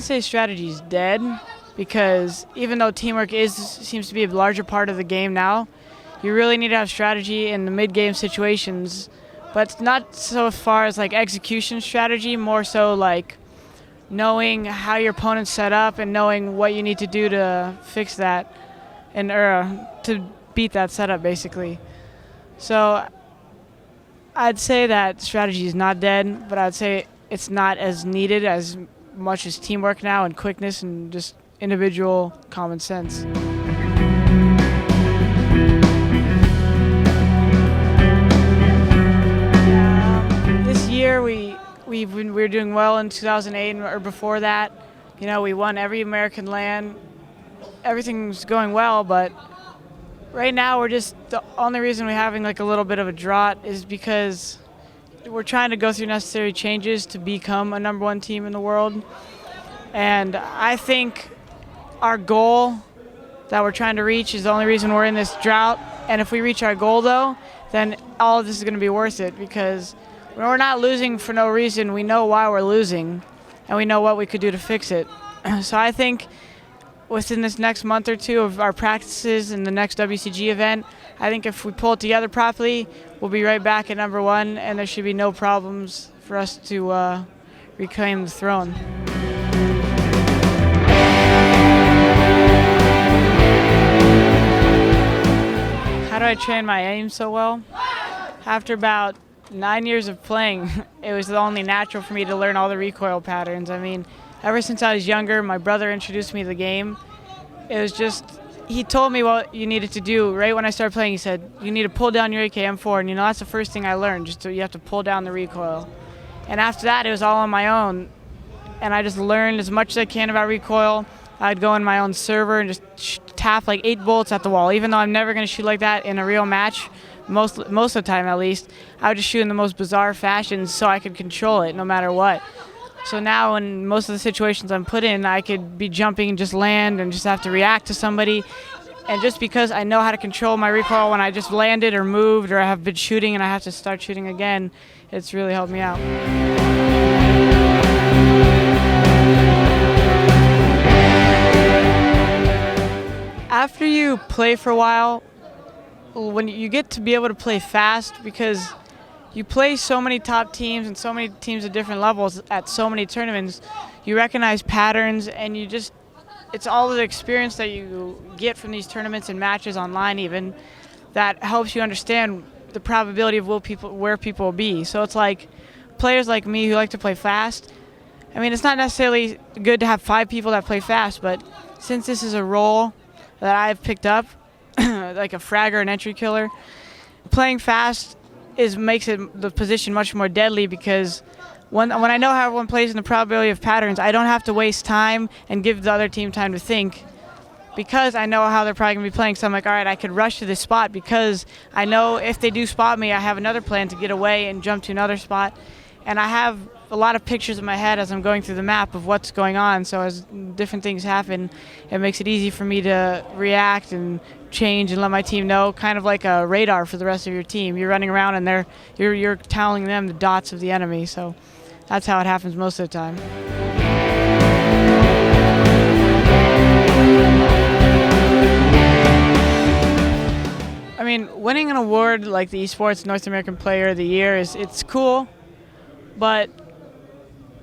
wouldn't say strategy is dead, because even though teamwork seems to be a larger part of the game now, you really need to have strategy in the mid-game situations, but not so far as like execution strategy, more so like knowing how your opponent's set up and knowing what you need to do to fix that and to beat that setup basically. So I'd say that strategy is not dead, but I'd say it's not as needed as much as teamwork now and quickness and just individual common sense. This year we were doing well in 2008 or before that. You know, we won every American land. Everything's going well, but right now the only reason we're having like a little bit of a drought is because we're trying to go through necessary changes to become a #1 team in the world. And I think our goal that we're trying to reach is the only reason we're in this drought. And if we reach our goal though, then all of this is going to be worth it, because we're not losing for no reason. We know why we're losing and we know what we could do to fix it. So I think within this next month or two of our practices in the next WCG event, I think if we pull it together properly, we'll be right back at #1, and there should be no problems for us to reclaim the throne. How do I train my aim so well? After about 9 years of playing, it was only natural for me to learn all the recoil patterns. I mean, ever since I was younger, my brother introduced me to the game. It was just, he told me what you needed to do right when I started playing. He said, you need to pull down your AKM4, and you know, that's the first thing I learned, you have to pull down the recoil. And after that, it was all on my own, and I just learned as much as I can about recoil. I'd go in my own server and just tap like 8 bullets at the wall, even though I'm never going to shoot like that in a real match. Most of the time at least, I would just shoot in the most bizarre fashions so I could control it no matter what. So now in most of the situations I'm put in, I could be jumping and just land and just have to react to somebody. And just because I know how to control my recoil when I just landed or moved or I have been shooting and I have to start shooting again, it's really helped me out. After you play for a while, when you get to be able to play fast, because you play so many top teams and so many teams at different levels at so many tournaments, you recognize patterns, and it's all the experience that you get from these tournaments and matches online even that helps you understand the probability of where people will be. So it's like players like me who like to play fast. I mean, it's not necessarily good to have 5 people that play fast, but since this is a role that I've picked up, like a fragger and entry killer, playing fast makes the position much more deadly, because when I know how everyone plays in the probability of patterns, I don't have to waste time and give the other team time to think, because I know how they're probably going to be playing. So I'm like, all right, I could rush to this spot because I know if they do spot me, I have another plan to get away and jump to another spot. And I have a lot of pictures in my head as I'm going through the map of what's going on. So as different things happen, it makes it easy for me to react and change and let my team know, kind of like a radar for the rest of your team. You're running around and you're telling them the dots of the enemy. So that's how it happens most of the time. I mean, winning an award like the Esports North American Player of the Year it's cool, but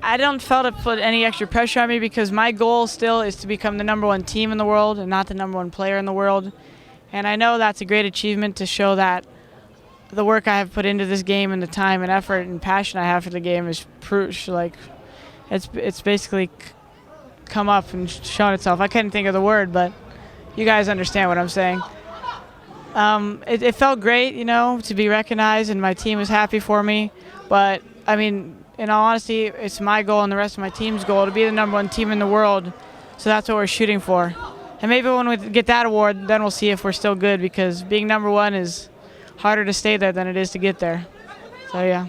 I don't feel to put any extra pressure on me, because my goal still is to become the #1 team in the world and not the #1 player in the world. And I know that's a great achievement to show that the work I have put into this game and the time and effort and passion I have for the game is it's basically come up and shown itself. I couldn't think of the word, but you guys understand what I'm saying. It felt great, you know, to be recognized, and my team was happy for me. But I mean, in all honesty, it's my goal and the rest of my team's goal to be the #1 team in the world. So that's what we're shooting for. And maybe when we get that award, then we'll see if we're still good, because being #1 is harder to stay there than it is to get there. So yeah.